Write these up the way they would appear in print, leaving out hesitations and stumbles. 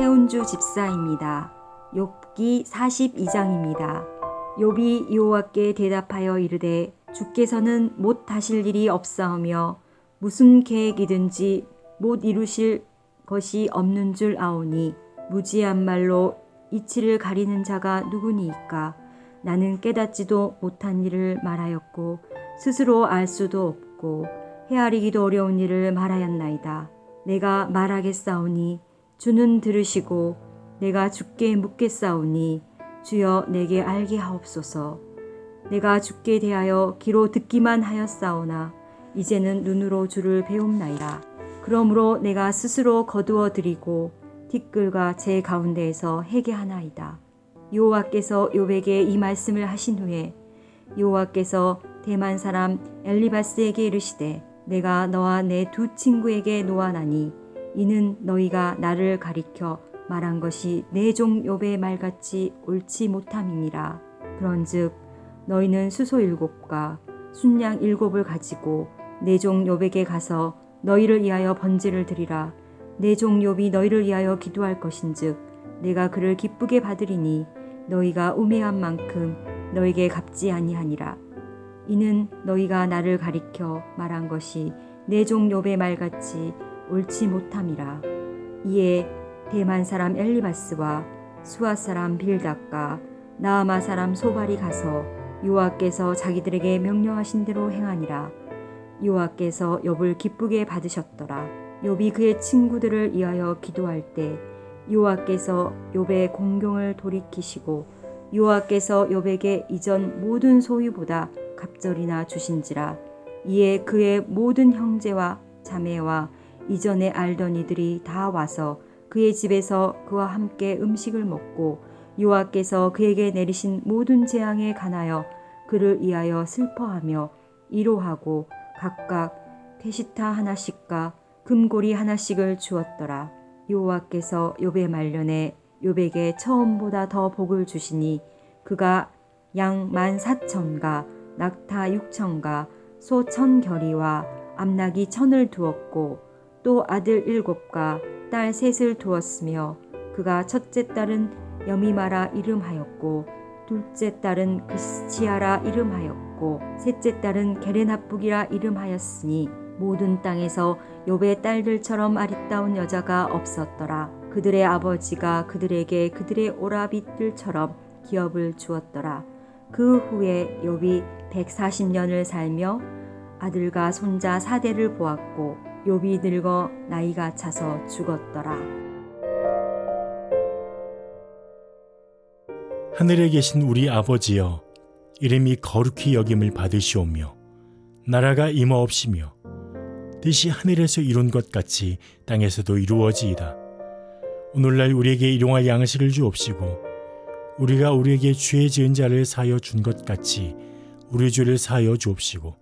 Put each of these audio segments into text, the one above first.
세운주 집사입니다. 욥기 42장입니다. 욥이 여호와께 대답하여 이르되 주께서는 못하실 일이 없사오며 무슨 계획이든지 못 이루실 것이 없는 줄 아오니 무지한 말로 이치를 가리는 자가 누구니이까. 나는 깨닫지도 못한 일을 말하였고 스스로 알 수도 없고 헤아리기도 어려운 일을 말하였나이다. 내가 말하겠사오니 주는 들으시고 내가 주께 묻겠사오니 주여 내게 알게 하옵소서. 내가 주께 대하여 귀로 듣기만 하였사오나 이제는 눈으로 주를 배움나이다. 그러므로 내가 스스로 거두어 드리고 티끌과 제 가운데에서 해계하나이다. 여호와께서 욥에게 이 말씀을 하신 후에 여호와께서 대만 사람 엘리바스에게 이르시되 내가 너와 내 두 친구에게 노하나니 이는 너희가 나를 가리켜 말한 것이 내 종 욥의 말같이 옳지 못함이니라. 그런즉 너희는 수소 7과 순양 7을 가지고 내 종 욥에게 가서 너희를 위하여 번제를 드리라. 내 종 욥이 너희를 위하여 기도할 것인즉 내가 그를 기쁘게 받으리니 너희가 우매한 만큼 너희에게 갚지 아니하니라. 이는 너희가 나를 가리켜 말한 것이 내 종 욥의 말같이 옳지 못함이라. 이에 대만 사람 엘리바스와 수아 사람 빌닷과 나아마 사람 소발이 가서 여호와께서 자기들에게 명령하신 대로 행하니라. 여호와께서 욥을 기쁘게 받으셨더라. 욥이 그의 친구들을 위하여 기도할 때 여호와께서 욥의 공경을 돌이키시고 여호와께서 욥에게 이전 모든 소유보다 갑절이나 주신지라. 이에 그의 모든 형제와 자매와 이전에 알던 이들이 다 와서 그의 집에서 그와 함께 음식을 먹고 여호와께서 그에게 내리신 모든 재앙에 관하여 그를 위하여 슬퍼하며 이로하고 각각 페시타 하나씩과 금고리 하나씩을 주었더라. 여호와께서 욥의 말년에 욥에게 처음보다 더 복을 주시니 그가 양 14,000과 낙타 6,000과 소 1,000겨리와 암낙이 1,000을 두었고 또 아들 7과 딸 3을 두었으며 그가 첫째 딸은 여미마라 이름하였고 둘째 딸은 그시치아라 이름하였고 셋째 딸은 게레나북이라 이름하였으니 모든 땅에서 욥의 딸들처럼 아리따운 여자가 없었더라. 그들의 아버지가 그들에게 그들의 오라빗들처럼 기업을 주었더라. 그 후에 욥이 140년을 살며 아들과 손자 4대를 보았고 욥이 늙어 나이가 차서 죽었더라. 하늘에 계신 우리 아버지여, 이름이 거룩히 여김을 받으시오며 나라가 임하옵시며 뜻이 하늘에서 이룬 것 같이 땅에서도 이루어지이다. 오늘날 우리에게 일용할 양식을 주옵시고 우리가 우리에게 죄 지은 자를 사하여 준 것 같이 우리 죄를 사하여 주옵시고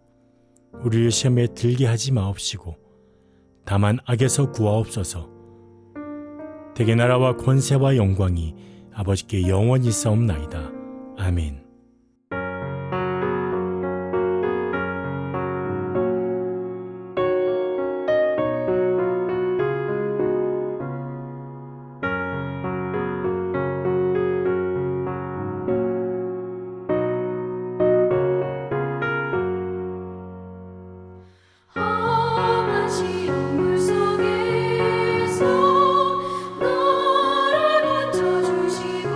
우리를 시험에 들게 하지 마옵시고 다만 악에서 구하옵소서. 대개 나라와 권세와 영광이 아버지께 영원히 있사옵나이다. 아멘. 주시고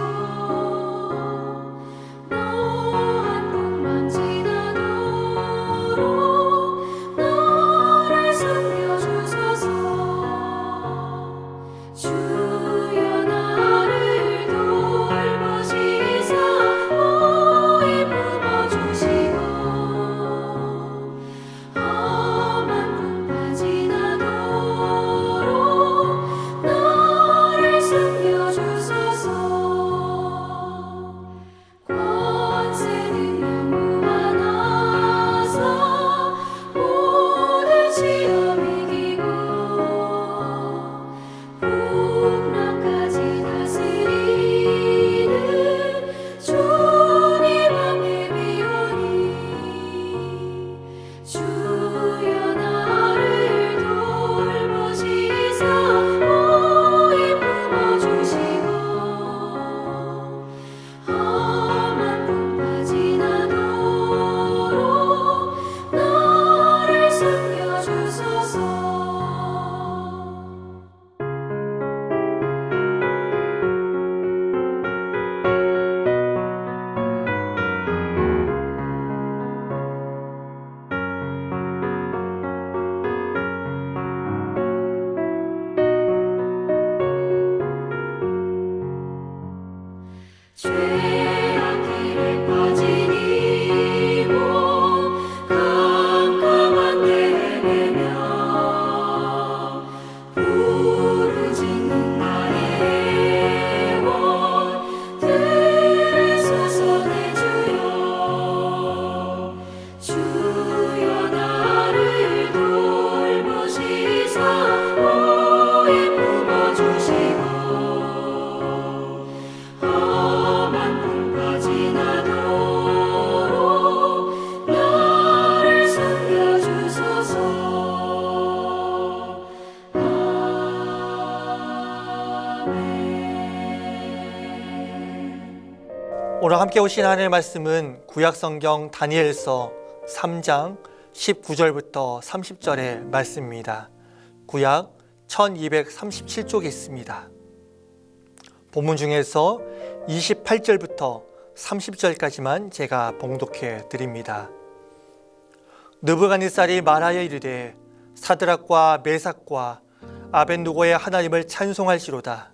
오늘 함께 오신 하나님의 말씀은 구약성경 다니엘서 3장 19절부터 30절의 말씀입니다. 구약 1237쪽에 있습니다. 본문 중에서 28절부터 30절까지만 제가 봉독해 드립니다. 느부갓네살이 말하여 이르되 사드락과 메삭과 아벳느고의 하나님을 찬송할지로다.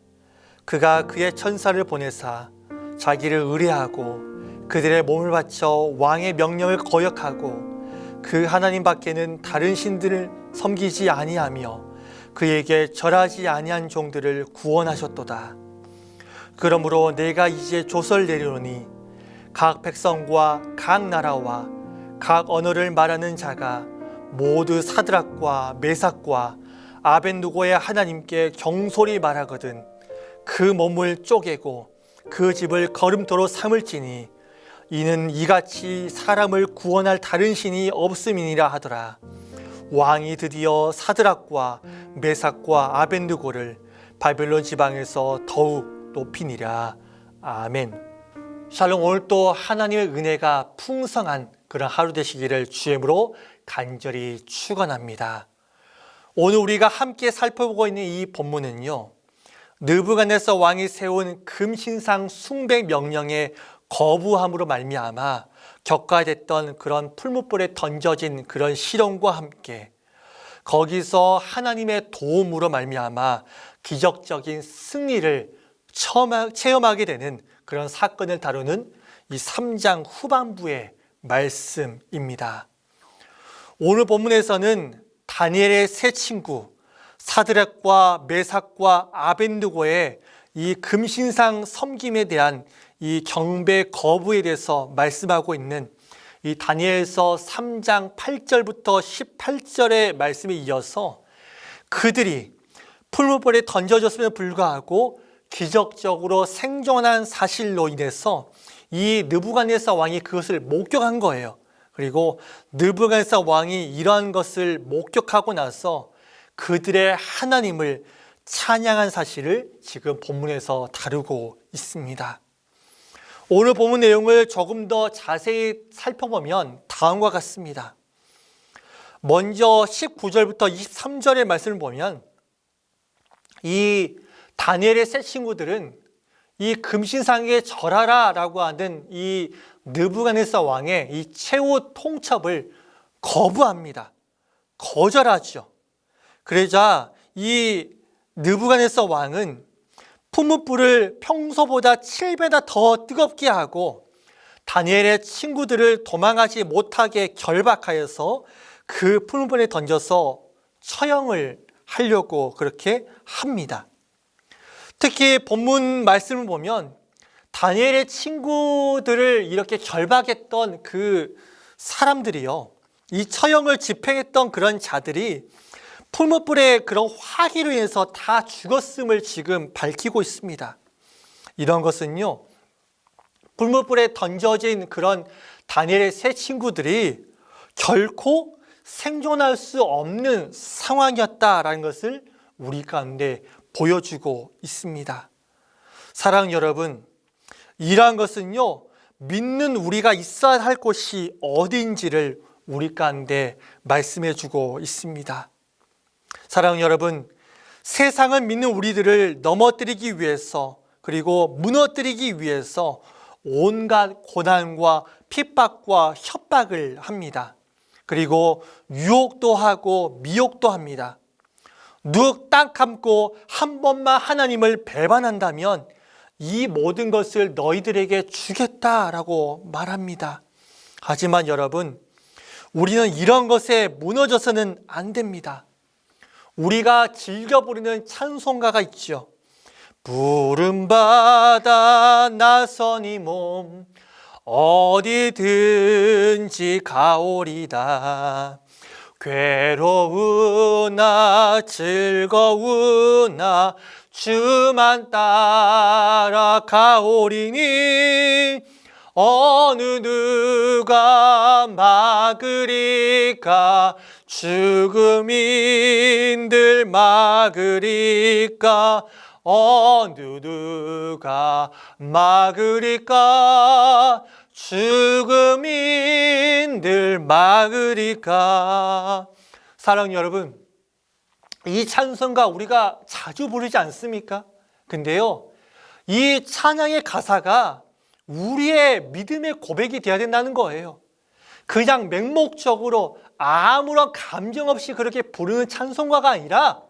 그가 그의 천사를 보내사 자기를 의뢰하고 그들의 몸을 바쳐 왕의 명령을 거역하고 그 하나님 밖에는 다른 신들을 섬기지 아니하며 그에게 절하지 아니한 종들을 구원하셨도다. 그러므로 내가 이제 조설 내리노니 각 백성과 각 나라와 각 언어를 말하는 자가 모두 사드락과 메삭과 아벳느고의 하나님께 경솔히 말하거든 그 몸을 쪼개고 그 집을 거름토로 삼을지니 이는 이같이 사람을 구원할 다른 신이 없음이니라 하더라. 왕이 드디어 사드락과 메삭과 아벳느고를 바벨론 지방에서 더욱 높이니라. 아멘. 샬롬. 오늘 또 하나님의 은혜가 풍성한 그런 하루 되시기를 주임으로 간절히 축원합니다. 오늘 우리가 함께 살펴보고 있는 이 본문은요, 느부갓네살 왕이 세운 금신상 숭배 명령에 거부함으로 말미암아 격과됐던 그런 풀무불에 던져진 그런 시련과 함께 거기서 하나님의 도움으로 말미암아 기적적인 승리를 체험하게 되는 그런 사건을 다루는 이 3장 후반부의 말씀입니다. 오늘 본문에서는 다니엘의 세 친구 사드락과 메삭과 아벳느고의 이 금신상 섬김에 대한 이 경배 거부에 대해서 말씀하고 있는 이 다니엘서 3장 8절부터 18절의 말씀에 이어서 그들이 풀무불에 던져졌음에도 불구하고 기적적으로 생존한 사실로 인해서 이 느부갓네살 왕이 그것을 목격한 거예요. 그리고 느부갓네살 왕이 이러한 것을 목격하고 나서 그들의 하나님을 찬양한 사실을 지금 본문에서 다루고 있습니다. 오늘 본문 내용을 조금 더 자세히 살펴보면 다음과 같습니다. 먼저 19절부터 23절의 말씀을 보면 이 다니엘의 세 친구들은 이 금신상에 절하라 라고 하는 이 느부갓네살 왕의 이 최후 통첩을 거부합니다. 거절하죠. 그러자 이 느부갓네살 왕은 풀무불을 평소보다 7배나 더 뜨겁게 하고 다니엘의 친구들을 도망하지 못하게 결박하여서 그 풀무불에 던져서 처형을 하려고 그렇게 합니다. 특히 본문 말씀을 보면 다니엘의 친구들을 이렇게 결박했던 그 사람들이요, 이 처형을 집행했던 그런 자들이 풀무불의 그런 화기로 인해서 다 죽었음을 지금 밝히고 있습니다. 이런 것은요, 풀무불에 던져진 그런 다니엘의 세 친구들이 결코 생존할 수 없는 상황이었다라는 것을 우리 가운데 보여주고 있습니다. 사랑하는 여러분, 이러한 것은요, 믿는 우리가 있어야 할 곳이 어디인지를 우리 가운데 말씀해 주고 있습니다. 사랑하는 여러분, 세상은 믿는 우리들을 넘어뜨리기 위해서 그리고 무너뜨리기 위해서 온갖 고난과 핍박과 협박을 합니다. 그리고 유혹도 하고 미혹도 합니다. 눈 딱 감고 한 번만 하나님을 배반한다면 이 모든 것을 너희들에게 주겠다라고 말합니다. 하지만 여러분, 우리는 이런 것에 무너져서는 안 됩니다. 우리가 즐겨 부르는 찬송가가 있죠. 푸른 바다 나서니 몸 어디든지 가오리다. 괴로우나 즐거우나 주만 따라 가오리니 어느 누가 막으리까 죽음인들 막으리까 어느 누가 막으리까? 죽음이 늘 막으리까? 사랑하는 여러분, 이 찬송가 우리가 자주 부르지 않습니까? 근데요, 이 찬양의 가사가 우리의 믿음의 고백이 되어야 된다는 거예요. 그냥 맹목적으로 아무런 감정 없이 그렇게 부르는 찬송가가 아니라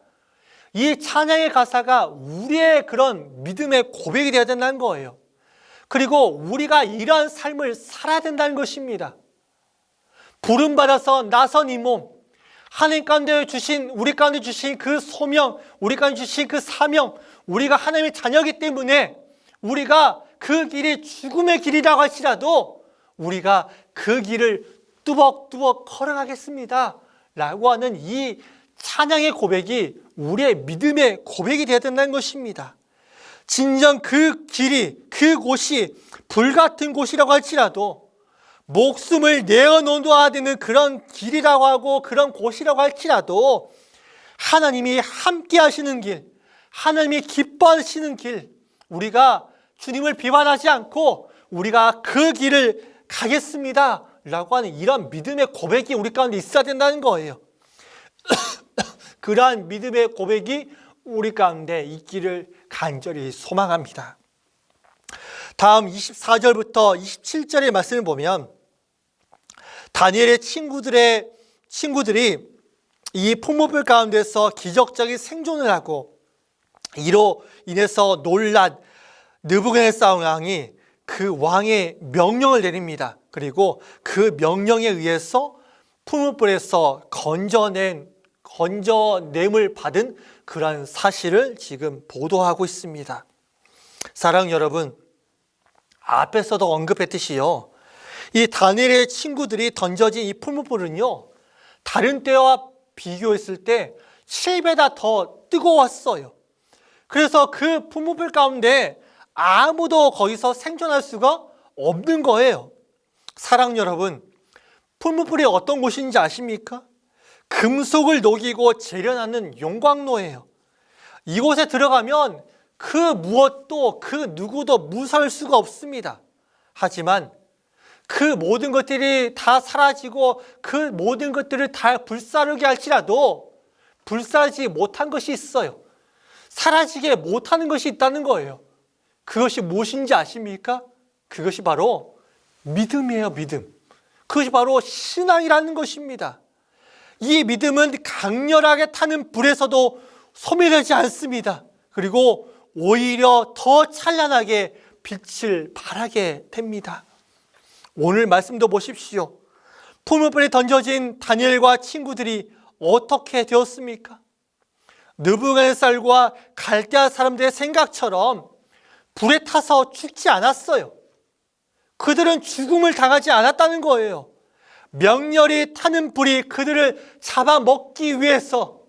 이 찬양의 가사가 우리의 그런 믿음의 고백이 되어야 된다는 거예요. 그리고 우리가 이러한 삶을 살아야 된다는 것입니다. 부름받아서 나선 이 몸, 하나님 가운데 주신, 우리 가운데 주신 그 소명, 우리 가운데 주신 그 사명, 우리가 하나님의 자녀이기 때문에 우리가 그 길이 죽음의 길이라고 할지라도 우리가 그 길을 뚜벅뚜벅 걸어가겠습니다 라고 하는 이 찬양의 고백이 우리의 믿음의 고백이 되어야 된다는 것입니다. 진정 그 길이, 그곳이 불같은 곳이라고 할지라도, 목숨을 내어놓아야 되는 그런 길이라고 하고 그런 곳이라고 할지라도, 하나님이 함께 하시는 길, 하나님이 기뻐하시는 길, 우리가 주님을 비판하지 않고 우리가 그 길을 가겠습니다 라고 하는 이런 믿음의 고백이 우리 가운데 있어야 된다는 거예요. 그러한 믿음의 고백이 우리 가운데 있기를 간절히 소망합니다. 다음 24절부터 27절의 말씀을 보면 다니엘의 친구들이 이 풍문불 가운데서 기적적인 생존을 하고 이로 인해서 놀란 느부갓네살 왕이 그 왕의 명령을 내립니다. 그리고 그 명령에 의해서 풍문불에서 건져냄을 받은 그러한 사실을 지금 보도하고 있습니다. 사랑하는 여러분, 앞에서도 언급했듯이요, 이 다니엘의 친구들이 던져진 이 풀무불은요, 다른 때와 비교했을 때 7배나 더 뜨거웠어요. 그래서 그 풀무불 가운데 아무도 거기서 생존할 수가 없는 거예요. 사랑하는 여러분, 풀무불이 어떤 곳인지 아십니까? 금속을 녹이고 재련하는 용광로예요. 이곳에 들어가면 그 무엇도 그 누구도 무사할 수가 없습니다. 하지만 그 모든 것들이 다 사라지고 그 모든 것들을 다 불사르게 할지라도 불사르지 못한 것이 있어요. 사라지게 못하는 것이 있다는 거예요. 그것이 무엇인지 아십니까? 그것이 바로 믿음이에요. 믿음. 그것이 바로 신앙이라는 것입니다. 이 믿음은 강렬하게 타는 불에서도 소멸하지 않습니다. 그리고 오히려 더 찬란하게 빛을 발하게 됩니다. 오늘 말씀도 보십시오. 풀무불에 던져진 다니엘과 친구들이 어떻게 되었습니까? 느부갓네살과 갈대아 사람들의 생각처럼 불에 타서 죽지 않았어요. 그들은 죽음을 당하지 않았다는 거예요. 명렬히 타는 불이 그들을 잡아먹기 위해서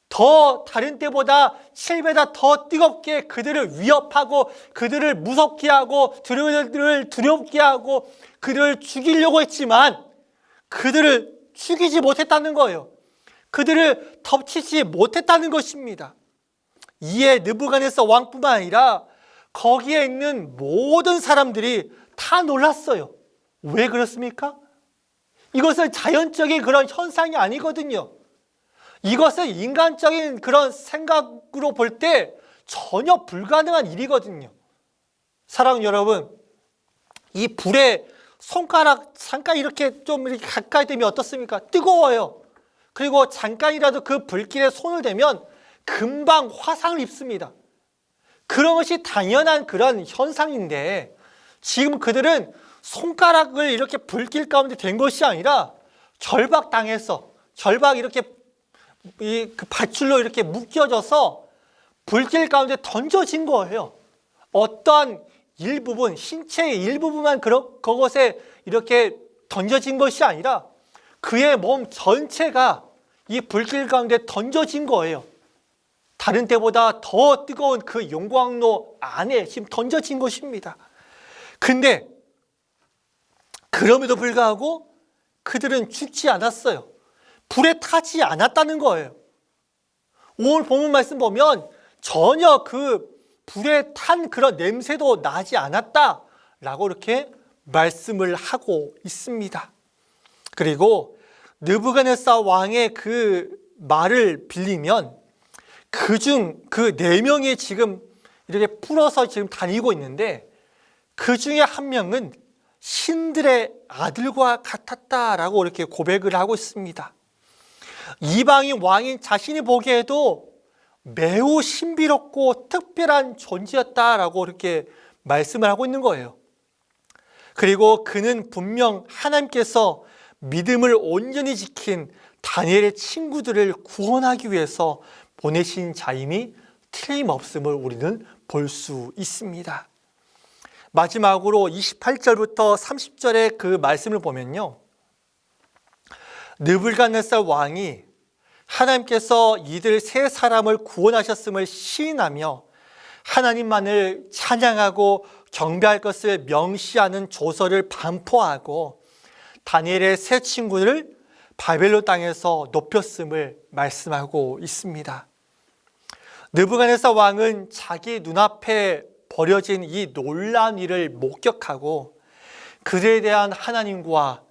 더 다른 때보다 7배나 더 뜨겁게 그들을 위협하고 그들을 무섭게 하고 두렵게 하고 그들을 죽이려고 했지만 그들을 죽이지 못했다는 거예요. 그들을 덮치지 못했다는 것입니다. 이에 느부갓네살 왕뿐만 아니라 거기에 있는 모든 사람들이 다 놀랐어요. 왜 그렇습니까? 이것은 자연적인 그런 현상이 아니거든요. 이것은 인간적인 그런 생각으로 볼 때 전혀 불가능한 일이거든요. 사랑하는 여러분, 이 불에 손가락 잠깐 이렇게 좀 이렇게 가까이 되면 어떻습니까? 뜨거워요. 그리고 잠깐이라도 그 불길에 손을 대면 금방 화상을 입습니다. 그런 것이 당연한 그런 현상인데 지금 그들은 손가락을 이렇게 불길 가운데 댄 것이 아니라 절박당해서 절박 이렇게 그 밧줄로 이렇게 묶여져서 불길 가운데 던져진 거예요. 어떠한 일부분, 신체의 일부분만 그것에 이렇게 던져진 것이 아니라 그의 몸 전체가 이 불길 가운데 던져진 거예요. 다른 때보다 더 뜨거운 그 용광로 안에 지금 던져진 것입니다. 근데 그럼에도 불구하고 그들은 죽지 않았어요. 불에 타지 않았다는 거예요. 오늘 본문 말씀 보면 전혀 그 불에 탄 그런 냄새도 나지 않았다라고 이렇게 말씀을 하고 있습니다. 그리고 느부갓네살 왕의 그 말을 빌리면 그중 그 4명이 지금 이렇게 풀어서 지금 다니고 있는데 그 중에 한 명은 신들의 아들과 같았다라고 이렇게 고백을 하고 있습니다. 이방인 왕인 자신이 보기에도 매우 신비롭고 특별한 존재였다라고 이렇게 말씀을 하고 있는 거예요. 그리고 그는 분명 하나님께서 믿음을 온전히 지킨 다니엘의 친구들을 구원하기 위해서 보내신 자임이 틀림없음을 우리는 볼 수 있습니다. 마지막으로 28절부터 30절의 그 말씀을 보면요, 느부갓네살 왕이 하나님께서 이들 세 사람을 구원하셨음을 시인하며 하나님만을 찬양하고 경배할 것을 명시하는 조서를 반포하고 다니엘의 세 친구를 바벨론 땅에서 높였음을 말씀하고 있습니다. 느부갓네살 왕은 자기 눈앞에 벌어진 이 놀라운 일을 목격하고 그들에 대한 하나님과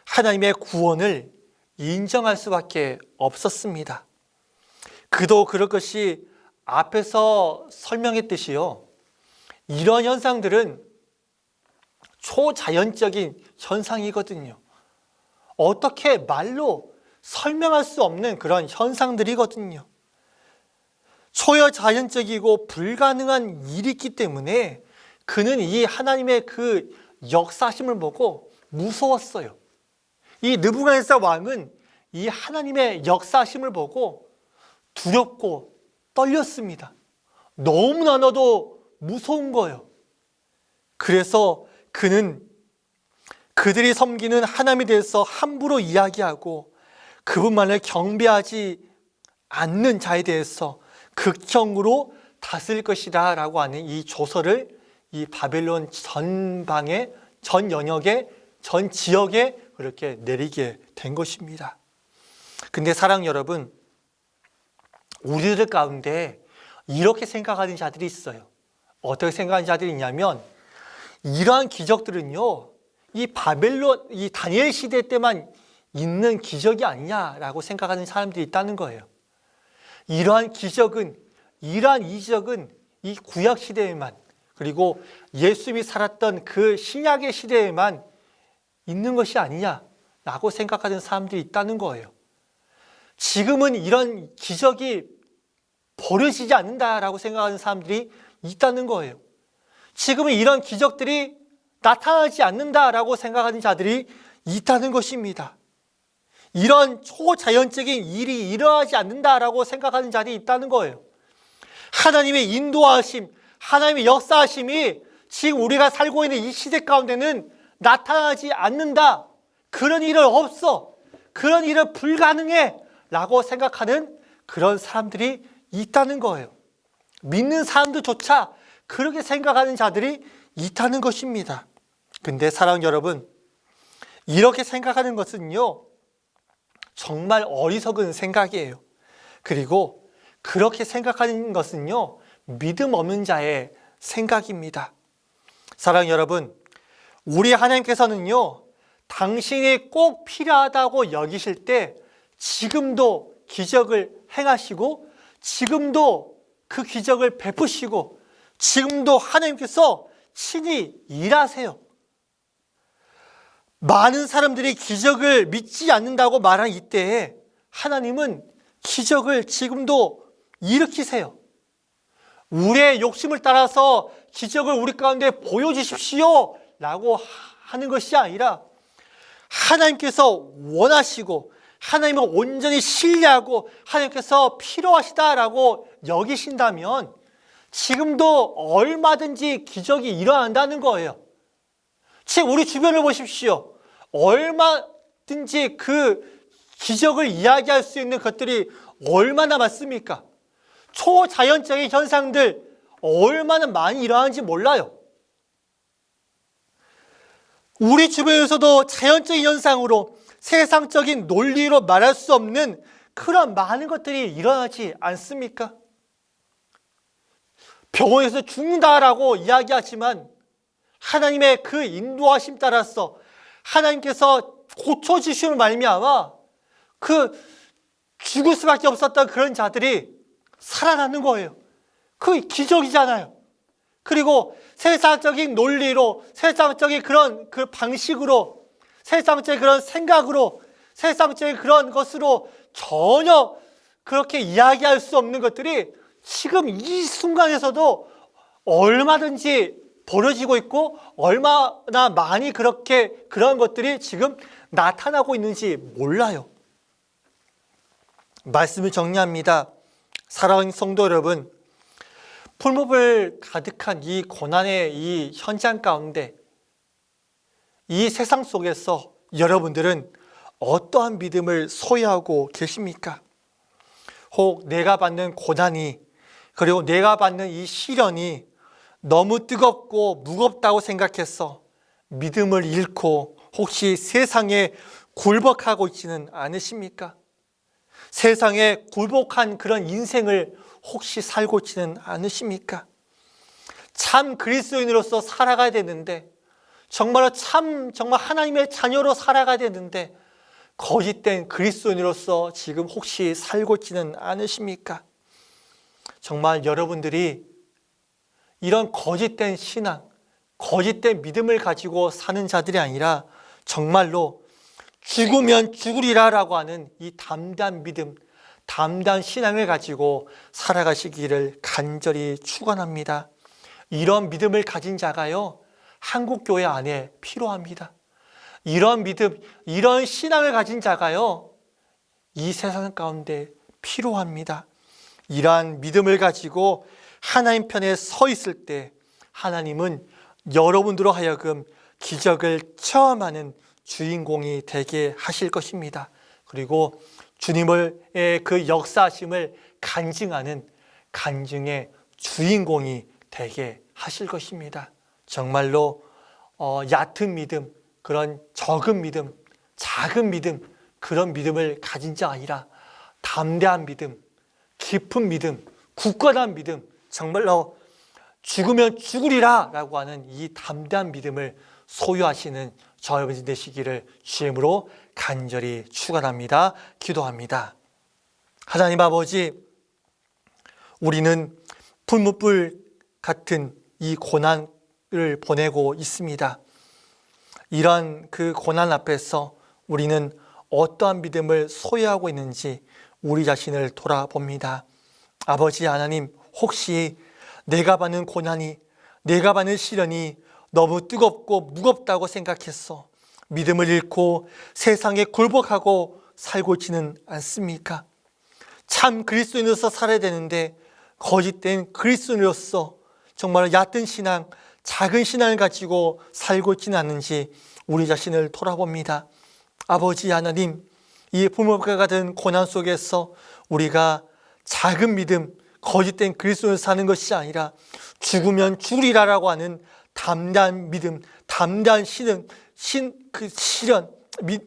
하나님의 구원을 인정할 수밖에 없었습니다. 그도 그럴 것이 앞에서 설명했듯이요, 이런 현상들은 초자연적인 현상이거든요. 어떻게 말로 설명할 수 없는 그런 현상들이거든요. 초자연적이고 불가능한 일이 있기 때문에 그는 이 하나님의 그 역사심을 보고 무서웠어요. 이 느부갓네살 왕은 이 하나님의 역사심을 보고 두렵고 떨렸습니다. 너무나도 무서운 거예요. 그래서 그는 그들이 섬기는 하나님에 대해서 함부로 이야기하고 그분만을 경배하지 않는 자에 대해서 극형으로 다스릴 것이다 라고 하는 이 조서를 이 바벨론 전방에, 전 영역에, 전 지역에 그렇게 내리게 된 것입니다. 근데 사랑 여러분, 우리들 가운데 이렇게 생각하는 자들이 있어요. 어떻게 생각하는 자들이 있냐면, 이러한 기적들은요, 이 바벨론, 이 다니엘 시대 때만 있는 기적이 아니냐라고 생각하는 사람들이 있다는 거예요. 이러한 기적은, 이러한 이적은 이 구약 시대에만, 그리고 예수님이 살았던 그 신약의 시대에만 있는 것이 아니냐라고 생각하는 사람들이 있다는 거예요. 지금은 이런 기적이 벌어지지 않는다라고 생각하는 사람들이 있다는 거예요. 지금은 이런 기적들이 나타나지 않는다라고 생각하는 자들이 있다는 것입니다. 이런 초자연적인 일이 일어나지 않는다라고 생각하는 자들이 있다는 거예요. 하나님의 인도하심, 하나님의 역사하심이 지금 우리가 살고 있는 이 시대 가운데는 나타나지 않는다. 그런 일은 없어. 그런 일은 불가능해. 라고 생각하는 그런 사람들이 있다는 거예요. 믿는 사람들조차 그렇게 생각하는 자들이 있다는 것입니다. 근데 사랑 여러분, 이렇게 생각하는 것은요, 정말 어리석은 생각이에요. 그리고 그렇게 생각하는 것은요, 믿음 없는 자의 생각입니다. 사랑 여러분, 우리 하나님께서는요, 당신이 꼭 필요하다고 여기실 때 지금도 기적을 행하시고 지금도 그 기적을 베푸시고 지금도 하나님께서 친히 일하세요. 많은 사람들이 기적을 믿지 않는다고 말한 이때에 하나님은 기적을 지금도 일으키세요. 우리의 욕심을 따라서 기적을 우리 가운데 보여주십시오 라고 하는 것이 아니라 하나님께서 원하시고 하나님을 온전히 신뢰하고 하나님께서 필요하시다라고 여기신다면 지금도 얼마든지 기적이 일어난다는 거예요. 지금 우리 주변을 보십시오. 얼마든지 그 기적을 이야기할 수 있는 것들이 얼마나 많습니까? 초자연적인 현상들 얼마나 많이 일어나는지 몰라요. 우리 주변에서도 자연적인 현상으로 세상적인 논리로 말할 수 없는 그런 많은 것들이 일어나지 않습니까? 병원에서 죽는다라고 이야기하지만 하나님의 그 인도하심 따라서 하나님께서 고쳐주심을 말미암아 그 죽을 수밖에 없었던 그런 자들이 살아나는 거예요. 그 기적이잖아요. 그리고 세상적인 논리로, 세상적인 그런 그 방식으로, 세상적인 그런 생각으로, 세상적인 그런 것으로 전혀 그렇게 이야기할 수 없는 것들이 지금 이 순간에서도 얼마든지 벌어지고 있고 얼마나 많이 그렇게 그런 것들이 지금 나타나고 있는지 몰라요. 말씀을 정리합니다. 사랑하는 성도 여러분, 풀무불 가득한 이 고난의 이 현장 가운데 이 세상 속에서 여러분들은 어떠한 믿음을 소유하고 계십니까? 혹 내가 받는 고난이, 그리고 내가 받는 이 시련이 너무 뜨겁고 무겁다고 생각해서 믿음을 잃고 혹시 세상에 굴복하고 있지는 않으십니까? 세상에 굴복한 그런 인생을 혹시 살고 있지는 않으십니까? 참 그리스도인으로서 살아가야 되는데, 정말 하나님의 자녀로 살아가야 되는데 거짓된 그리스도인으로서 지금 혹시 살고 있지는 않으십니까? 정말 여러분들이 이런 거짓된 신앙, 거짓된 믿음을 가지고 사는 자들이 아니라 정말로 죽으면 죽으리라라고 하는 이 담대한 믿음, 담대한 신앙을 가지고 살아가시기를 간절히 축원합니다. 이런 믿음을 가진 자가요, 한국교회 안에 필요합니다. 이런 믿음, 이런 신앙을 가진 자가요, 이 세상 가운데 필요합니다. 이러한 믿음을 가지고 하나님 편에 서 있을 때 하나님은 여러분들로 하여금 기적을 체험하는 주인공이 되게 하실 것입니다. 그리고 주님의 그 역사하심을 간증하는 간증의 주인공이 되게 하실 것입니다. 정말로 얕은 믿음, 그런 적은 믿음, 작은 믿음, 그런 믿음을 가진 자 아니라 담대한 믿음, 깊은 믿음, 굳건한 믿음, 정말로 죽으면 죽으리라 라고 하는 이 담대한 믿음을 소유하시는 저 여러분이 되시기를 주님으로 간절히 축원합니다. 기도합니다. 하나님 아버지, 우리는 풀무불 같은 이 고난을 보내고 있습니다. 이러한 그 고난 앞에서 우리는 어떠한 믿음을 소유하고 있는지 우리 자신을 돌아봅니다. 아버지 하나님, 혹시 내가 받는 고난이, 내가 받는 시련이 너무 뜨겁고 무겁다고 생각해서 믿음을 잃고 세상에 굴복하고 살고 있지는 않습니까? 참 그리스도인으로서 살아야 되는데 거짓된 그리스도인으로서 정말 얕은 신앙, 작은 신앙을 가지고 살고 있지는 않는지 우리 자신을 돌아봅니다. 아버지 하나님, 이 풀무불과 같은 고난 속에서 우리가 작은 믿음, 거짓된 그리스도인으로 사는 것이 아니라 죽으면 죽으리라라고 하는 담대한 믿음, 담대한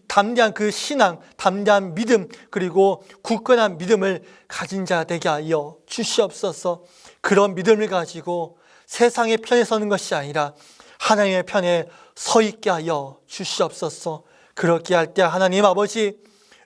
담대한 그 신앙, 담대한 믿음, 그리고 굳건한 믿음을 가진 자 되게 하여 주시옵소서. 그런 믿음을 가지고 세상의 편에 서는 것이 아니라 하나님의 편에 서 있게 하여 주시옵소서. 그렇게 할 때 하나님 아버지,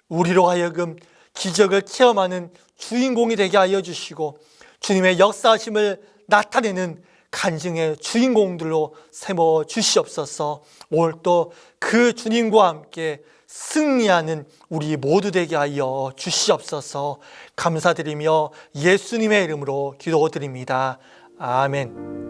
우리로 하여금 기적을 체험하는 주인공이 되게 하여 주시고 주님의 역사하심을 나타내는 간증의 주인공들로 세워 주시옵소서. 오늘 또 그 주님과 함께 승리하는 우리 모두 되게 하여 주시옵소서. 감사드리며 예수님의 이름으로 기도드립니다. 아멘.